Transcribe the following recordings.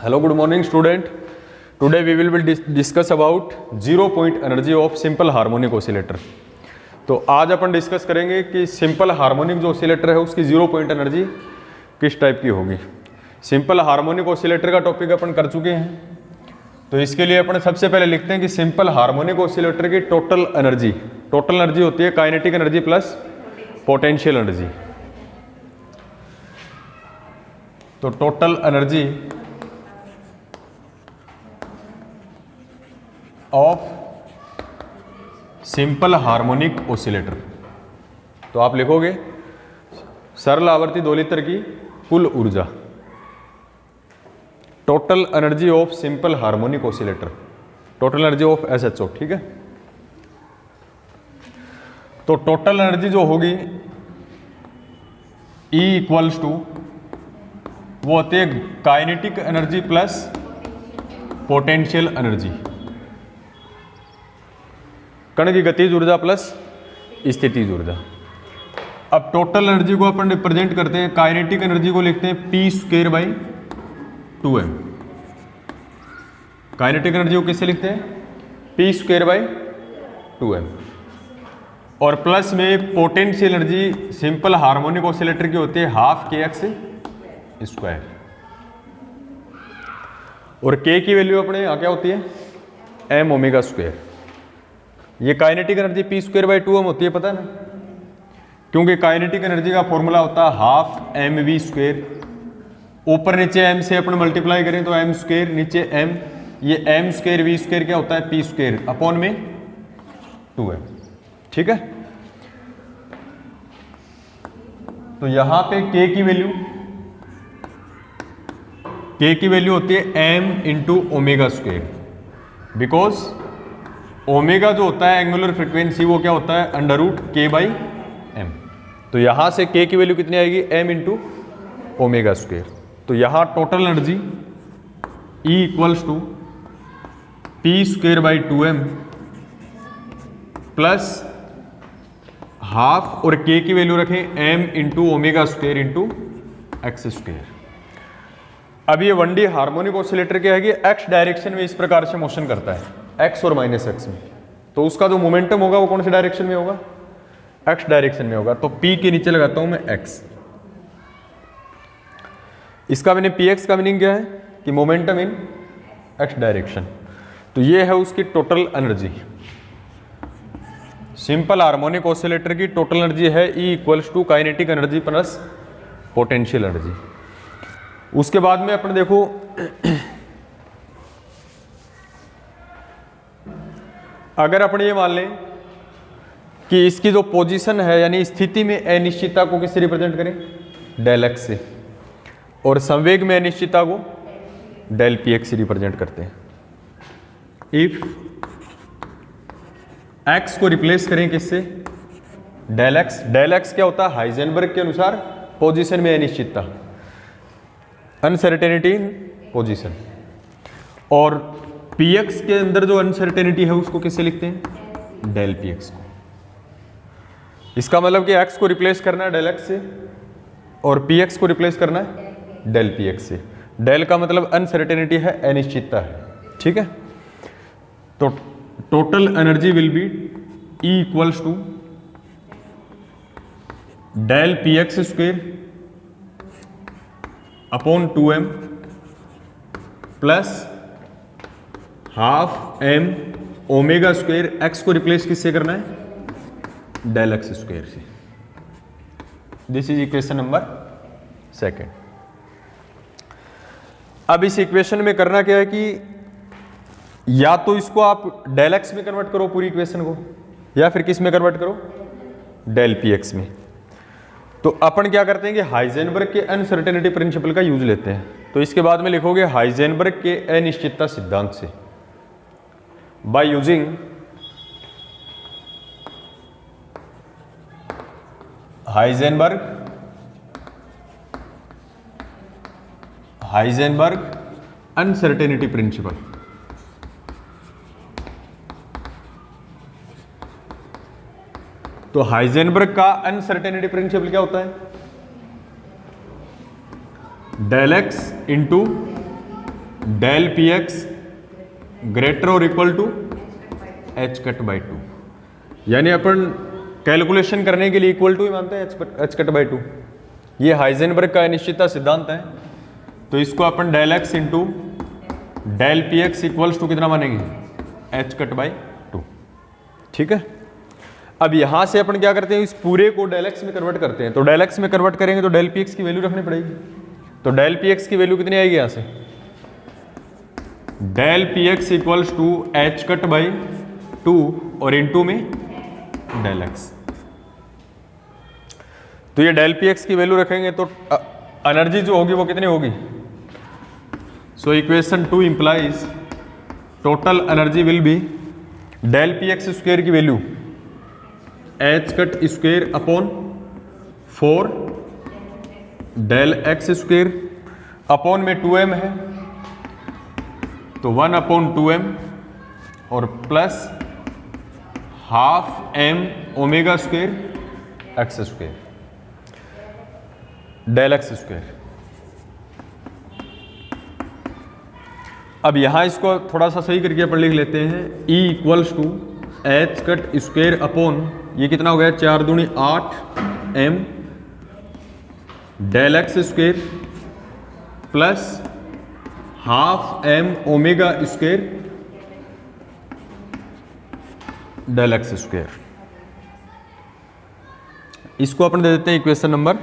Hello, good morning student. Today we will discuss about 0 point energy of simple harmonic oscillator. तो आज अपन discuss करेंगे कि simple harmonic जो oscillator है उसकी 0 पॉइंट एनर्जी किस टाइप की होगी। सिंपल हार्मोनिक ऑसिलेटर का टॉपिक अपन कर चुके हैं, तो इसके लिए अपन सबसे पहले लिखते हैं कि सिंपल हार्मोनिक ऑसिलेटर की टोटल एनर्जी होती है kinetic energy plus potential energy. तो total energy of simple harmonic oscillator, तो आप लिखोगे सरल आवर्ती दोलित्र की कुल ऊर्जा, total energy of simple harmonic oscillator, total energy of SHO। ठीक है, तो टोटल एनर्जी जो होगी E इक्वल्स टू वो होती है kinetic energy plus potential energy, कण की गतिज ऊर्जा प्लस स्थितिज ऊर्जा। अब टोटल एनर्जी को अपन रिप्रेजेंट करते हैं, काइनेटिक एनर्जी को लिखते हैं P² / 2m। काइनेटिक एनर्जी को किससे लिखते हैं? P² / 2m। और प्लस में potential energy simple harmonic oscillator की होती है ½kx²। और k की वैल्यू अपने यहाँ क्या होती है? m⍵²। ये काइनेटिक एनर्जी P² / 2m होती है, पता है ना, क्योंकि काइनेटिक एनर्जी का फॉर्मूला होता है ½mv²। ऊपर नीचे m से अपन मल्टीप्लाई करें तो m², नीचे m, ये m² v² क्या होता है? P² अपॉन में 2m। ठीक है, तो यहां पे k की वैल्यू होती है m × ω², बिकॉज ओमेगा जो होता है एंगुलर फ्रीक्वेंसी वो क्या होता है? √k/m। तो यहां से k की वैल्यू कितनी आएगी? m × ω²। तो यहां total energy E equals to P² / 2m plus half, और k की वैल्यू रखें m × ω² × x²। अब ये 1D हार्मोनिक ऑसिलेटर क्या है कि x डायरेक्शन में इस प्रकार से मोशन करता है, x और -x में। तो उसका जो मोमेंटम होगा वो कौन से डायरेक्शन में होगा? x डायरेक्शन में होगा। तो p के नीचे लगाता हूं मैं x। इसका मैंने px का मीनिंग क्या है कि मोमेंटम इन x डायरेक्शन। तो ये है उसकी total energy. Simple harmonic oscillator की टोटल एनर्जी है E equals to kinetic energy plus potential energy. उसके बाद में अपन देखो अगर अपन ये मान लें कि इसकी जो पोजीशन है यानी स्थिति में अनिश्चितता को किससे रिप्रेजेंट करें? ∆x से, और संवेग में अनिश्चितता को ∆px से रिप्रेजेंट करते हैं। इफ x को रिप्लेस करें किससे? ∆x क्या होता है? हाइजेनबर्ग के अनुसार पोजीशन में अनिश्चितता, अनसर्टेनिटी इन पोजीशन। और px के अंदर जो अनसर्टेनिटी है उसको किससे लिखते हैं? ∆px को। इसका मतलब कि x को रिप्लेस करना है ∆x से और px को रिप्लेस करना है ∆px से। डेल का मतलब अनसर्टेनिटी है, अनिश्चितता है। ठीक है, तो total energy will be E equals to ∆px² upon 2m plus ½m⍵²। x को रिप्लेस किससे करना है? ∆x² से। This is equation number 2। अब इस इक्वेशन में करना क्या है कि या तो इसको आप ∆x में कन्वर्ट करो पूरी इक्वेशन को, या फिर किस में कन्वर्ट करो? ∆px में। तो अपन क्या करते हैं कि हाइजेनबर्ग के अनसर्टेनिटी प्रिंसिपल का यूज लेते हैं। तो इसके बाद में लिखोगे हाइजेनबर्ग के अनिश्चितता सिद्धांत से, by using Heisenberg uncertainty principle. तो हाइजेनबर्ग का अनसर्टेनिटी प्रिंसिपल क्या होता है? Del x into del p x greater और equal to h cut by two, यानी अपन कैलकुलेशन करने के लिए इक्वल टू ही मानते हैं एच कट बाई टू। ये हाइजेनबर्ग का अनिश्चितता सिद्धांत है, तो इसको अपन del x into del p x equals to कितना मानेंगे, एच कट बाई टू। ठीक है, अब यहां से अपन क्या करते हैं, इस पूरे को डेल एक्स में कन्वर्ट करते हैं। तो डेल एक्स में कन्वर्ट करेंगे तो डेल पी एक्स की वैल्यू रखनी पड़ेगी। तो डेल पी एक्स की वैल्यू कितनी आएगी यहां से, del p x equals to h cut by two और इनटू में डेल एक्स। तो ये डेल पी एक्स की वैल्यू रखेंगे तो एनर्जी जो होगी वो कितनी होगी। So equation 2 implies total energy will be del p x square की value h cut square upon 4 del x square upon में 2m है तो 1 अपॉन 2m और plus half m omega square x square del x square. अब यहां इसको थोड़ा सा सही करके अपन लिख लेते हैं, E equals to h cut square upon ये कितना हो गया 4 दूनी 8 m del x square plus half m omega square del x square. इसको अपन दे देते हैं इक्वेशन नंबर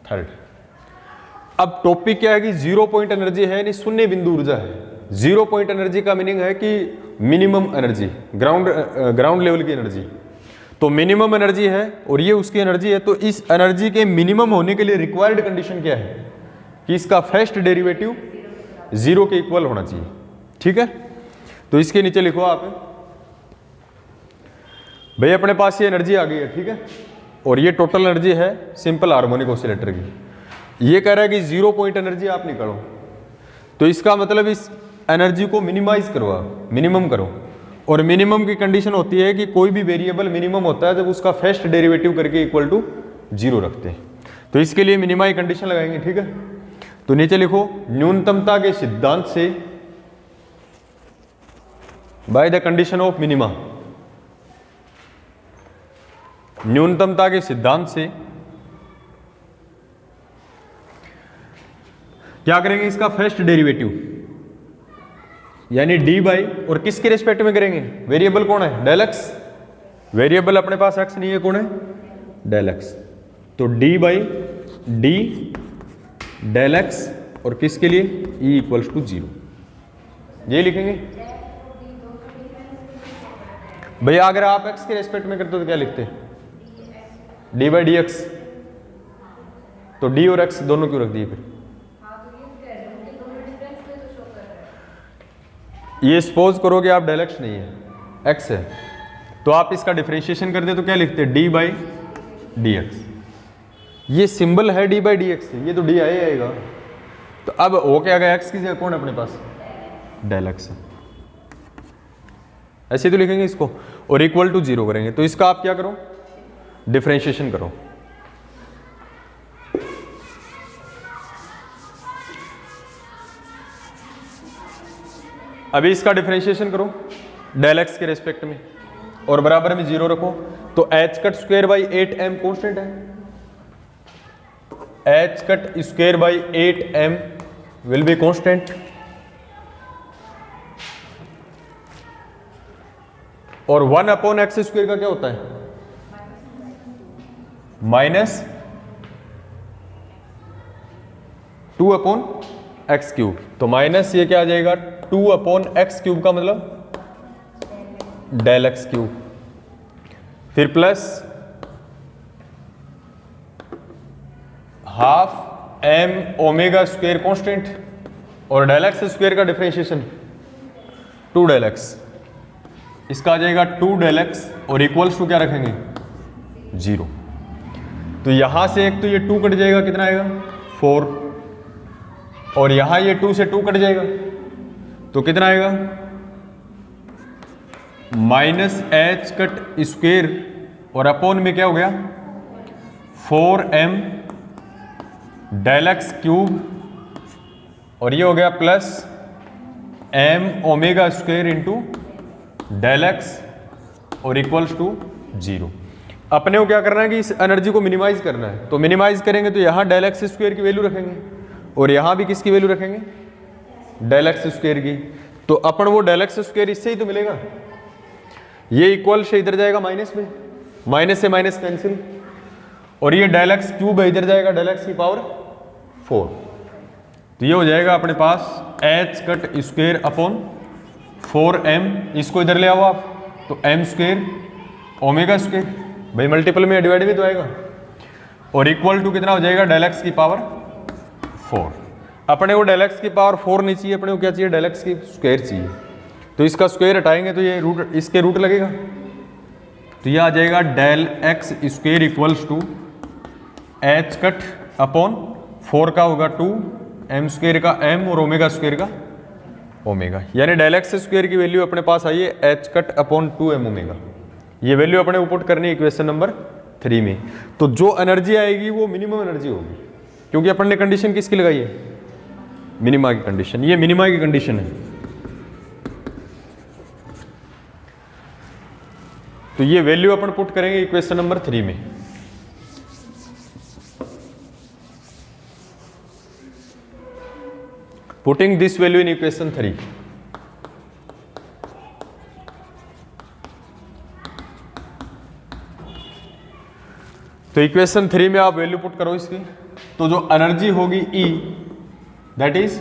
3। अब टॉपिक क्या है कि जीरो पॉइंट एनर्जी है यानी शून्य बिंदु ऊर्जा है। जीरो पॉइंट एनर्जी का मीनिंग है कि मिनिमम एनर्जी, ग्राउंड लेवल की एनर्जी। तो मिनिमम एनर्जी है और ये उसकी एनर्जी है, तो इस एनर्जी के मिनिमम होने के लिए रिक्वायर्ड कंडीशन क्या है कि इसका फर्स्ट डेरिवेटिव जीरो के इक्वल होना चाहिए। ठीक है, तो इसके नीचे लिखो आप भाई अपने पास ये एनर्जी आ गई है। ठीक है, और ये टोटल एनर्जी है सिंपल हार्मोनिक ऑसिलेटर की। ये कह रहा है कि जीरो पॉइंट एनर्जी आप निकालो, तो इसका मतलब इस एनर्जी को मिनिमाइज करो, आप मिनिमम करो। और मिनिमम की कंडीशन होती है कि कोई भी वेरिएबल मिनिमम होता है जब उसका फर्स्ट डेरिवेटिव करके इक्वल टू जीरो रखते हैं। तो इसके लिए मिनिमाई कंडीशन लगाएंगे। ठीक है, तो नीचे लिखो न्यूनतमता के सिद्धांत से by the condition of minima, न्यूनतमता के सिद्धांत से क्या करेंगे, इसका फर्स्ट डेरिवेटिव यानी डी बाई, और किसके रिस्पेक्ट में करेंगे, वेरिएबल कौन है, डेल एक्स। वेरिएबल अपने पास एक्स नहीं है, कौन है, डेल एक्स। तो d by d del x और किसके लिए, ई इक्वल्स टू जीरो, ये लिखेंगे भैया। अगर आप एक्स के रेस्पेक्ट में करते तो क्या लिखते, डी बाई डी एक्स। तो डी और एक्स दोनों क्यों रख दिए फिर, ये सपोज करो कि आप डेल एक्स नहीं है, एक्स है, तो आप इसका डिफरेंशिएशन करते तो क्या लिखते, डी बाई डी एक्स। ये सिंबल है डी बाई डी एक्स, ये तो डी आएगा। तो अब हो क्या गया, एक्स की जगह कौन है अपने पास, डेल एक्स है। ऐसे तो लिखेंगे इसको और इक्वल टू जीरो करेंगे। तो इसका आप क्या करो, डिफरेंशिएशन करो। अभी इसका डिफरेंशिएशन करो डेल एक्स के रेस्पेक्ट में और बराबर में जीरो रखो। तो h cut square by 8m constant है, h cut square by 8m will be constant. और 1 अपॉन एक्स स्क्वायर का क्या होता है, माइनस 2 अपॉन एक्स क्यूब। तो माइनस ये क्या आ जाएगा, 2 अपॉन एक्स क्यूब का मतलब डेल एक्स क्यूब, फिर plus half m omega square constant और डेल एक्स स्क्वायर का डिफरेंशिएशन 2 डेल एक्स। इसका आ जाएगा 2 डेल एक्स और इक्वल्स टू क्या रखेंगे, 0। तो यहां से एक तो ये 2 कट जाएगा, कितना आएगा 4, और यहां ये 2 से 2 कट जाएगा तो कितना आएगा, माइनस एच कट स्क्वायर और अपॉन में क्या हो गया 4m डेल एक्स क्यूब और ये हो गया plus m omega square into del x और इक्वल्स टू 0। अपने को क्या करना है कि इस एनर्जी को मिनिमाइज करना है, तो मिनिमाइज करेंगे तो यहाँ डेल एक्स स्क्वायर की वैल्यू रखेंगे और यहाँ भी किसकी वैल्यू रखेंगे, डेल एक्स स्क्वायर की। तो अपन वो डेल एक्स स्क्वायर इससे ही तो मिलेगा, ये इक्वल से इधर जाएगा माइनस में, माइनस से माइनस कैंसिल, और ये डेल एक्स क्यूब इधर जाएगा डेल एक्स की पावर 4। तो ये हो जाएगा अपने पास h cut square upon 4m, इसको इधर ले आओ आप, तो m स्क्वायर ओमेगा स्क्वायर, भाई मल्टीपल में डिवाइड भी तो आएगा, और इक्वल टू कितना हो जाएगा, डेल एक्स की पावर 4। अपने को डेल एक्स की पावर 4 नहीं चाहिए, अपने को क्या चाहिए, डेल एक्स की स्क्वायर चाहिए। तो इसका स्क्वायर हटाएंगे तो ये रूट, इसके रूट लगेगा, तो ये आ जाएगा del x square equals to h cut upon 4 का होगा 2, m स्क्वायर का m और ओमेगा स्क्वायर का ओमेगा, यानी डेल एक्स स्क्वायर की वैल्यू अपने पास आई है h cut upon 2m omega. ये वैल्यू अपने को पुट करनी है इक्वेशन नंबर 3 में। तो जो एनर्जी आएगी वो मिनिमम एनर्जी होगी, क्योंकि अपन ने कंडीशन किसकी लगाई है, मिनिमा की कंडीशन। ये मिनिमा की कंडीशन है, तो ये वैल्यू अपन पुट करेंगे इक्वेशन नंबर 3 में। Putting this value in equation 3, तो इक्वेशन 3 में आप वैल्यू पुट करो इसकी, तो जो एनर्जी होगी E that is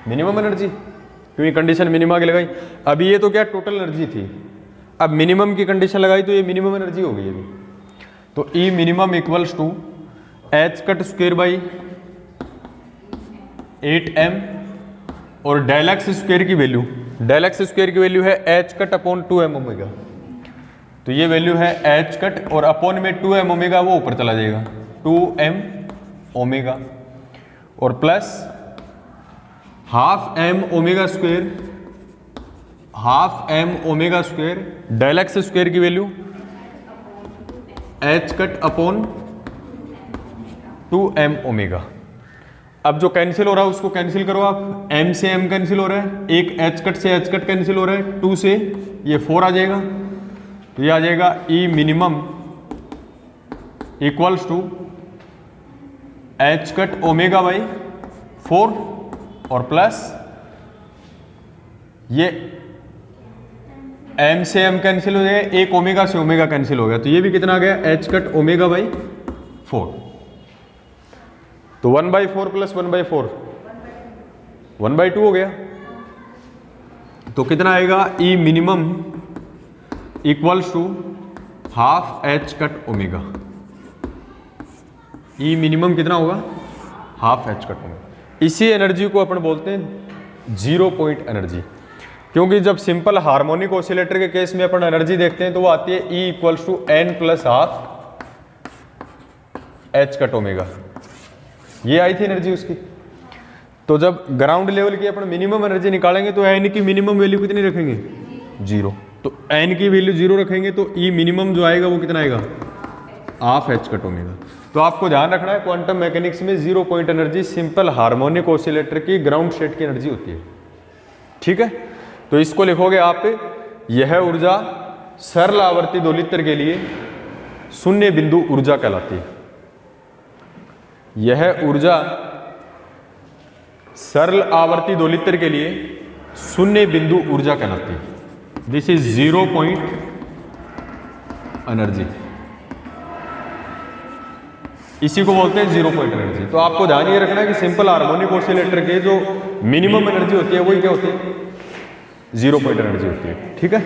minimum energy, क्योंकि कंडीशन मिनिमा की लगाई। अभी ये तो क्या टोटल एनर्जी थी, अब मिनिमम की कंडीशन लगाई तो ये मिनिमम एनर्जी हो गई अभी। तो E minimum equals to h cut square by 8m और डेल एक्स स्क्वायर की वैल्यू, डेल एक्स स्क्वायर की वैल्यू है h cut upon 2m omega, तो ये वैल्यू है एच कट और अपॉन में 2m ओमेगा वो ऊपर चला जाएगा 2m ओमेगा, और plus half m omega square, half m omega square del x square की value h cut upon 2m omega. अब जो कैंसिल हो रहा है उसको कैंसिल करो आप, m से m कैंसिल हो रहा है, एक एच कट से एच कट कैंसिल हो रहा है, 2 से ये 4 आ जाएगा, तो ये आ जाएगा E minimum equals to h cut omega by 4 और प्लस ये m से m कैंसिल हो जाएगा, एक ओमेगा से ओमेगा कैंसिल हो गया, तो ये भी कितना आ गया, एच कट ओमेगा बाई 4। तो 1/4 प्लस 1/4 1/2 हो गया, तो कितना आएगा, E minimum equals to half h cut omega. E minimum कितना होगा, हाफ एच कट ओमेगा। इसी एनर्जी को अपन बोलते हैं 0 पॉइंट एनर्जी, क्योंकि जब सिंपल हार्मोनिक ऑसिलेटर के केस में अपन एनर्जी देखते हैं तो वो आती है E equals to n plus half h cut omega, ये आई थी एनर्जी उसकी। तो जब ग्राउंड लेवल की अपन मिनिमम एनर्जी निकालेंगे तो n की मिनिमम वैल्यू कितनी रखेंगे, 0, तो n की वैल्यू 0 रखेंगे तो E मिनिमम जो आएगा वो कितना आएगा, हाफ एच कट ओमेगा। तो आपको ध्यान रखना है क्वांटम मैकेनिक्स में 0 point energy simple harmonic oscillator की ग्राउंड स्टेट की एनर्जी होती है, ठीक है। तो इसको लिखोगे आप, यह ऊर्जा सरल आवर्ती दोलित्र के लिए शून्य बिंदु ऊर्जा कहलाती है। यह ऊर्जा सरल आवर्ती दोलित्र के लिए शून्य बिंदु ऊर्जा कहलाती है। दिस इज 0 पॉइंट एनर्जी, इसी को बोलते हैं 0 पॉइंट एनर्जी। तो आपको ध्यान ये रखना है कि सिंपल हार्मोनिक ऑसिलेटर के जो मिनिमम एनर्जी होती है वही क्या होती है, 0 पॉइंट एनर्जी होती है, ठीक है।